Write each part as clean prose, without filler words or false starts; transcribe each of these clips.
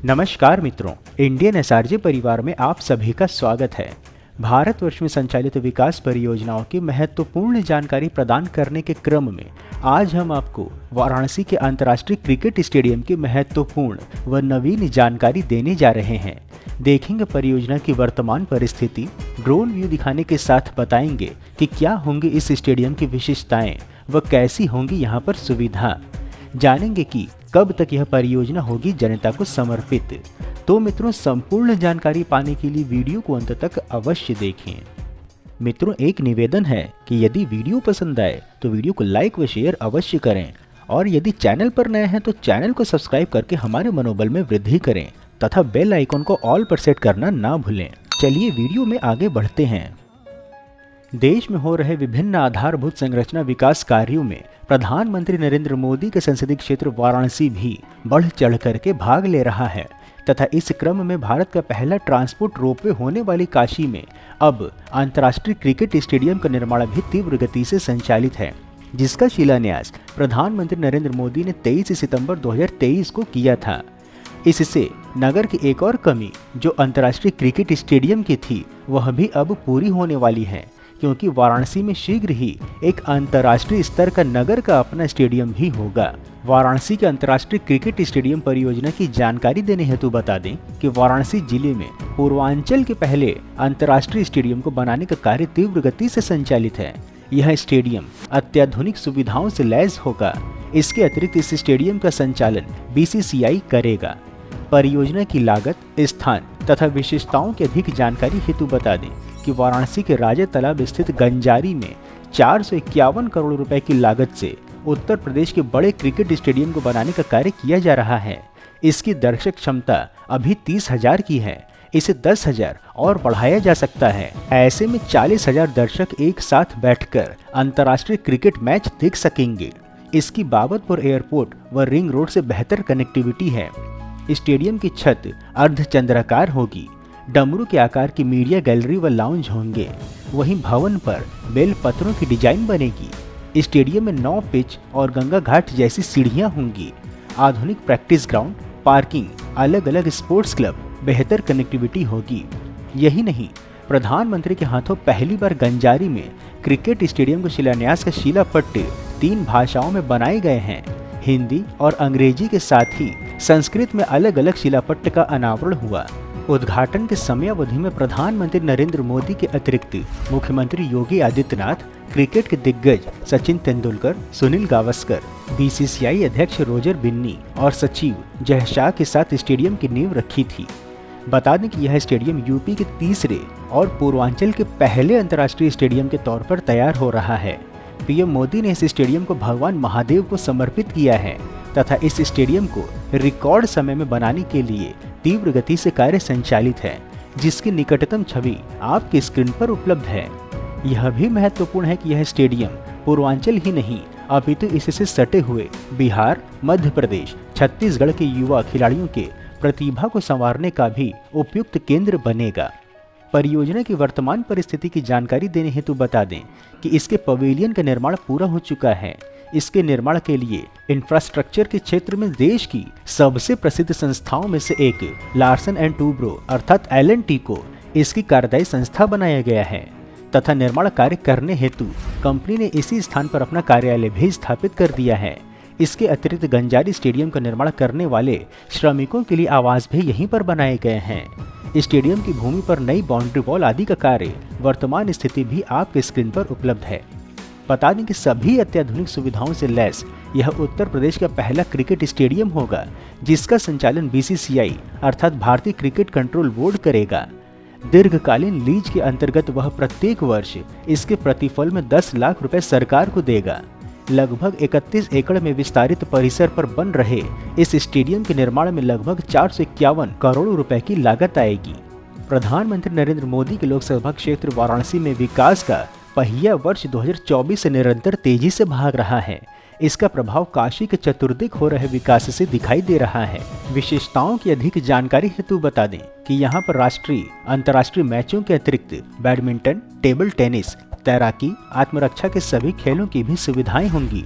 नमस्कार मित्रों, Indian SRJ परिवार में आप सभी का स्वागत है। भारतवर्ष में संचालित विकास परियोजनाओं की महत्वपूर्ण जानकारी प्रदान करने के क्रम में आज हम आपको वाराणसी के अंतर्राष्ट्रीय क्रिकेट स्टेडियम की महत्वपूर्ण व नवीन जानकारी देने जा रहे हैं। देखेंगे परियोजना की वर्तमान परिस्थिति, ड्रोन व्यू दिखाने के साथ बताएंगे कि क्या होंगी इस स्टेडियम की विशेषताएं व कैसी होंगी यहाँ पर सुविधा। जानेंगे कि कब तक यह परियोजना होगी जनता को समर्पित। तो मित्रों, संपूर्ण जानकारी पाने के लिए वीडियो को अंत तक अवश्य देखें। मित्रों, एक निवेदन है कि यदि वीडियो पसंद आए तो वीडियो को लाइक व शेयर अवश्य करें और यदि चैनल पर नए हैं तो चैनल को सब्सक्राइब करके हमारे मनोबल में वृद्धि करें तथा बेल आइकन को ऑल पर सेट करना ना भूलें। चलिए वीडियो में आगे बढ़ते हैं। देश में हो रहे विभिन्न आधारभूत संरचना विकास कार्यों में प्रधानमंत्री नरेंद्र मोदी के संसदीय क्षेत्र वाराणसी भी बढ़ चढ़ करके भाग ले रहा है तथा इस क्रम में भारत का पहला ट्रांसपोर्ट रोपवे होने वाली काशी में अब अंतर्राष्ट्रीय क्रिकेट स्टेडियम का निर्माण भी तीव्र गति से संचालित है, जिसका शिलान्यास प्रधानमंत्री नरेंद्र मोदी ने 23 सितंबर 2023 को किया था। इससे नगर की एक और कमी जो अंतर्राष्ट्रीय क्रिकेट स्टेडियम की थी वह भी अब पूरी होने वाली है, क्योंकि वाराणसी में शीघ्र ही एक अंतर्राष्ट्रीय स्तर का नगर का अपना स्टेडियम भी होगा। वाराणसी के अंतर्राष्ट्रीय क्रिकेट स्टेडियम परियोजना की जानकारी देने हेतु बता दें कि वाराणसी जिले में पूर्वांचल के पहले अंतर्राष्ट्रीय स्टेडियम को बनाने का कार्य तीव्र गति से संचालित है। यह स्टेडियम अत्याधुनिक सुविधाओं से लैस होगा। इसके अतिरिक्त इस स्टेडियम का संचालन BCCI करेगा। परियोजना की लागत, स्थान तथा विशेषताओं की अधिक जानकारी हेतु बता दें कि वाराणसी के राजा तालाब स्थित गंजारी में 451 करोड़ रुपए की लागत से उत्तर प्रदेश के बड़े क्रिकेट स्टेडियम को बनाने का कार्य किया जा रहा है। इसकी दर्शक क्षमता अभी 30,000 की है। इसे 10,000 और बढ़ाया जा सकता है। ऐसे में 40,000 दर्शक एक साथ बैठकर अंतर्राष्ट्रीय क्रिकेट मैच देख सकेंगे। इसकी बाबतपुर एयरपोर्ट व रिंग रोड से बेहतर कनेक्टिविटी है। स्टेडियम की छत अर्धचंद्राकार होगी। डमरू के आकार की मीडिया गैलरी व लाउंज होंगे। वहीं भवन पर बेल पत्रों की डिजाइन बनेगी। स्टेडियम में 9 पिच और गंगा घाट जैसी सीढ़ियां होंगी। आधुनिक प्रैक्टिस ग्राउंड, पार्किंग, अलग अलग स्पोर्ट्स क्लब, बेहतर कनेक्टिविटी होगी। यही नहीं, प्रधानमंत्री के हाथों पहली बार गंजारी में क्रिकेट स्टेडियम के शिलान्यास का शिलापट्ट 3 भाषाओं में बनाए गए हैं। हिंदी और अंग्रेजी के साथ ही संस्कृत में अलग अलग शिलापट्ट का अनावरण हुआ। उद्घाटन के समयावधि में प्रधानमंत्री नरेंद्र मोदी के अतिरिक्त मुख्यमंत्री योगी आदित्यनाथ, क्रिकेट के दिग्गज सचिन तेंदुलकर, सुनील गावस्कर, BCCI अध्यक्ष रोजर बिन्नी और सचिव जय शाह के साथ स्टेडियम की नींव रखी थी। बता दें कि यह स्टेडियम यूपी के तीसरे और पूर्वांचल के पहले अंतर्राष्ट्रीय स्टेडियम के तौर पर तैयार हो रहा है। PM मोदी ने इस स्टेडियम को भगवान महादेव को समर्पित किया है तथा इस स्टेडियम को रिकॉर्ड समय में बनाने के लिए तीव्र गति से कार्य संचालित है, जिसकी निकटतम छवि आपकी स्क्रीन पर उपलब्ध है। यह भी महत्वपूर्ण है कि यह स्टेडियम पूर्वांचल ही नहीं अपितु इससे सटे हुए बिहार, मध्य प्रदेश, छत्तीसगढ़ के युवा खिलाड़ियों के प्रतिभा को संवारने का भी उपयुक्त केंद्र बनेगा। परियोजना की वर्तमान परिस्थिति की जानकारी देने हेतु बता दें कि इसके पवेलियन का निर्माण पूरा हो चुका है। इसके निर्माण के लिए इंफ्रास्ट्रक्चर के क्षेत्र में देश की सबसे प्रसिद्ध संस्थाओं में से एक लार्सन एंड टूब्रो अर्थात L&T को इसकी कार्यदायी संस्था बनाया गया है तथा निर्माण कार्य करने हेतु कंपनी ने इसी स्थान पर अपना कार्यालय भी स्थापित कर दिया है। इसके अतिरिक्त गंजारी स्टेडियम का निर्माण करने वाले श्रमिकों के लिए आवास भी यहीं पर बनाए गए हैं। स्टेडियम की भूमि पर नई बाउंड्री वॉल आदि का कार्य वर्तमान स्थिति भी आपके स्क्रीन पर उपलब्ध है। बता दें कि सभी अत्याधुनिक सुविधाओं से लैस यह उत्तर प्रदेश का पहला क्रिकेट स्टेडियम होगा, जिसका संचालन BCCI अर्थात भारतीय क्रिकेट कंट्रोल बोर्ड करेगा। दीर्घकालीन लीज के अंतर्गत वह प्रत्येक वर्ष इसके प्रतिफल में 10 लाख रुपए सरकार को देगा। लगभग 31 एकड़ में विस्तारित परिसर पर बन रहे इस स्टेडियम के निर्माण में लगभग 451 करोड़ रुपए की लागत आएगी। प्रधानमंत्री नरेंद्र मोदी के लोकसभा क्षेत्र वाराणसी में विकास का पहिया वर्ष 2024 से निरंतर तेजी से भाग रहा है। इसका प्रभाव काशी के चतुर्दिक हो रहे विकास से दिखाई दे रहा है। विशेषताओं की अधिक जानकारी हेतु बता दें कि यहाँ पर राष्ट्रीय, अंतर्राष्ट्रीय मैचों के अतिरिक्त बैडमिंटन, टेबल टेनिस, तैराकी, आत्मरक्षा के सभी खेलों की भी सुविधाएं होंगी।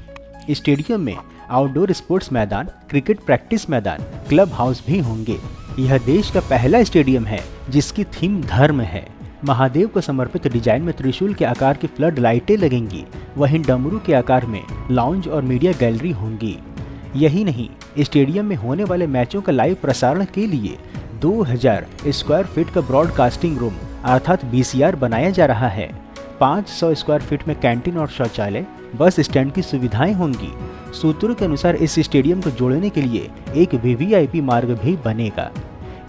स्टेडियम में आउटडोर स्पोर्ट्स मैदान, क्रिकेट प्रैक्टिस मैदान, क्लब हाउस भी होंगे। यह देश का पहला स्टेडियम है जिसकी थीम धर्म है। महादेव को समर्पित डिजाइन में त्रिशूल के आकार की फ्लड लाइटें लगेंगी, वहीं डमरू के आकार में लाउंज और मीडिया गैलरी होंगी। यही नहीं, स्टेडियम में होने वाले मैचों का लाइव प्रसारण के लिए 2000 स्क्वायर फीट का ब्रॉडकास्टिंग रूम अर्थात BCR बनाया जा रहा है। 500 स्क्वायर फीट में कैंटीन और शौचालय, बस स्टैंड की सुविधाएं होंगी। सूत्रों के अनुसार इस स्टेडियम को जोड़ने के लिए एक VVIP मार्ग भी बनेगा।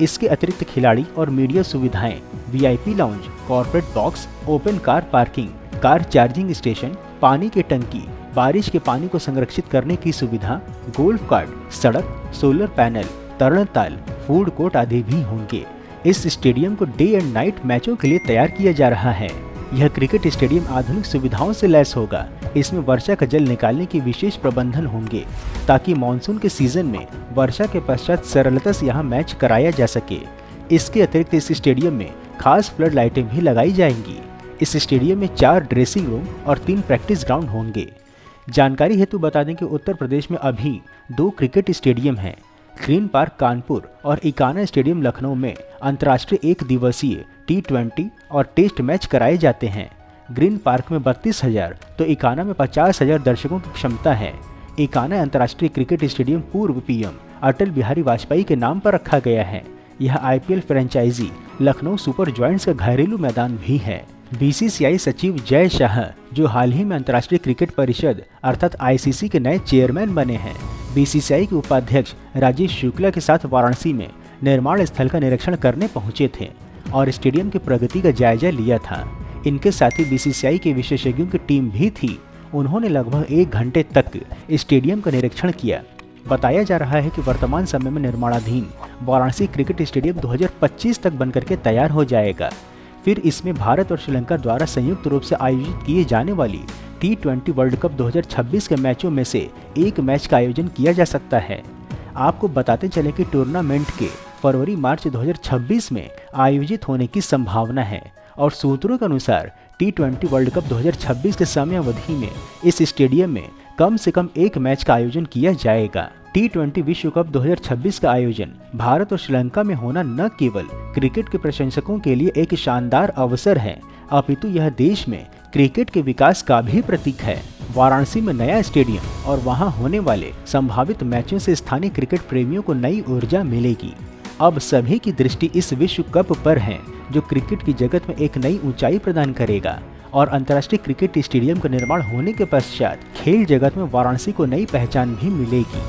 इसके अतिरिक्त खिलाड़ी और मीडिया सुविधाएं, VIP lounge, corporate box, open car parking, car charging station, पानी की टंकी, बारिश के पानी को संरक्षित करने की सुविधा, गोल्फ कार्ट, सड़क, सोलर पैनल, तरणताल, फूड कोर्ट आदि भी होंगे। इस स्टेडियम को डे एंड नाइट मैचों के लिए तैयार किया जा रहा है। यह क्रिकेट स्टेडियम आधुनिक सुविधाओं से लैस होगा। इसमें वर्षा का जल निकालने की विशेष प्रबंधन होंगे ताकि मानसून के सीजन में वर्षा के पश्चात सरलता से यहाँ मैच कराया जा सके। इसके अतिरिक्त इस स्टेडियम में खास फ्लड लाइटें भी लगाई जाएंगी। इस स्टेडियम में 4 ड्रेसिंग रूम और 3 प्रैक्टिस ग्राउंड होंगे। जानकारी हेतु बता दें कि उत्तर प्रदेश में अभी 2 क्रिकेट स्टेडियम हैं। ग्रीन पार्क कानपुर और इकाना स्टेडियम लखनऊ में अंतर्राष्ट्रीय 1 दिवसीय T20 और टेस्ट मैच कराए जाते हैं। ग्रीन पार्क में 32,000 तो इकाना में 50,000 दर्शकों की क्षमता है। इकाना अंतर्राष्ट्रीय क्रिकेट स्टेडियम पूर्व PM अटल बिहारी वाजपेयी के नाम पर रखा गया है। यह IPL franchise Lucknow Super Giants का घरेलू मैदान भी है। BCCI सचिव जय शाह, जो हाल ही में अंतर्राष्ट्रीय क्रिकेट परिषद अर्थात ICC के नए चेयरमैन बने हैं, BCCI के उपाध्यक्ष राजेश शुक्ला के साथ वाराणसी में निर्माण स्थल का निरीक्षण करने पहुंचे थे और स्टेडियम की प्रगति का जायजा लिया था। इनके साथ ही BCCI के विशेषज्ञों की टीम भी थी। उन्होंने लगभग 1 घंटे तक स्टेडियम का निरीक्षण किया। बताया जा रहा है कि वर्तमान समय में निर्माणाधीन वाराणसी क्रिकेट स्टेडियम 2025 तक बनकर के तैयार हो जाएगा। फिर इसमें भारत और श्रीलंका द्वारा संयुक्त रूप से आयोजित किए जाने वाली T20 वर्ल्ड कप 2026 के मैचों में से एक मैच का आयोजन किया जा सकता है। आपको बताते चले कि टूर्नामेंट के फरवरी-मार्च 2026 में आयोजित होने की संभावना है और सूत्रों के अनुसार T20 वर्ल्ड कप 2026 के समयावधि में इस स्टेडियम में कम से कम 1 मैच का आयोजन किया जाएगा। T20 विश्व कप 2026 का आयोजन भारत और श्रीलंका में होना न केवल क्रिकेट के प्रशंसकों के लिए एक शानदार अवसर है, अपितु यह देश में क्रिकेट के विकास का भी प्रतीक है। वाराणसी में नया स्टेडियम और वहां होने वाले संभावित मैचों से स्थानीय क्रिकेट प्रेमियों को नई ऊर्जा मिलेगी। अब सभी की दृष्टि इस विश्व कप पर है, जो क्रिकेट की जगत में एक नई ऊंचाई प्रदान करेगा और अंतर्राष्ट्रीय क्रिकेट स्टेडियम का निर्माण होने के पश्चात खेल जगत में वाराणसी को नई पहचान भी मिलेगी।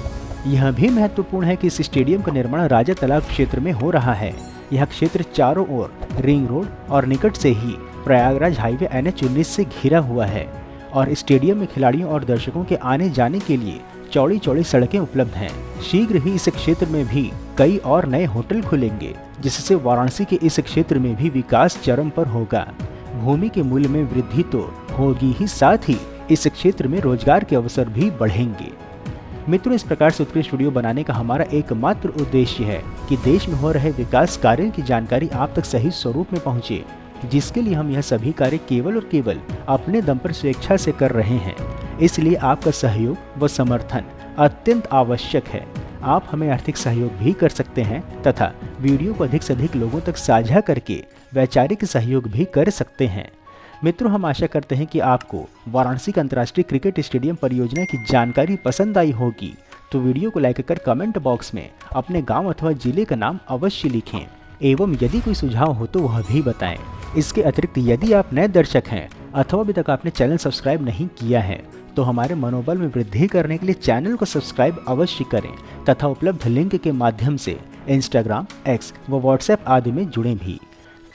यह भी महत्वपूर्ण है कि इस स्टेडियम का निर्माण राजा तालाब क्षेत्र में हो रहा है। यह क्षेत्र चारों ओर रिंग रोड और निकट से ही प्रयागराज हाईवे NH19 से घिरा हुआ है और स्टेडियम में खिलाड़ियों और दर्शकों के आने जाने के लिए चौड़ी चौड़ी सड़कें उपलब्ध हैं। शीघ्र ही इस क्षेत्र में भी कई और नए होटल खुलेंगे, जिससे वाराणसी के इस क्षेत्र में भी विकास चरम पर होगा। भूमि के मूल्य में वृद्धि तो होगी ही, साथ ही इस क्षेत्र में रोजगार के अवसर भी बढ़ेंगे। मित्रों, इस प्रकार से उत्कृष्ट वीडियो बनाने का हमारा एकमात्र उद्देश्य है कि देश में हो रहे विकास कार्यों की जानकारी आप तक सही स्वरूप में पहुंचे, जिसके लिए हम यह सभी कार्य केवल और केवल अपने दम पर स्वेच्छा से कर रहे हैं। इसलिए आपका सहयोग व समर्थन अत्यंत आवश्यक है। आप हमें आर्थिक सहयोग भी कर सकते हैं तथा वीडियो को अधिक से अधिक लोगों तक साझा करके वैचारिक सहयोग भी कर सकते हैं। मित्रों, हम आशा करते हैं कि आपको वाराणसी का अंतर्राष्ट्रीय क्रिकेट स्टेडियम परियोजना की जानकारी पसंद आई होगी। तो वीडियो को लाइक कर कमेंट बॉक्स में अपने गांव अथवा जिले का नाम अवश्य लिखें एवं यदि कोई सुझाव हो तो वह भी बताएं। इसके अतिरिक्त यदि आप नए दर्शक हैं अथवा अभी तक आपने चैनल सब्सक्राइब नहीं किया है तो हमारे मनोबल में वृद्धि करने के लिए चैनल को सब्सक्राइब अवश्य करें तथा उपलब्ध लिंक के माध्यम से इंस्टाग्राम, X व व्हाट्सएप आदि में जुड़ें भी।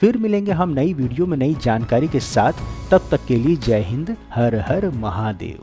फिर मिलेंगे हम नई वीडियो में नई जानकारी के साथ। तब तक के लिए जय हिंद, हर हर महादेव।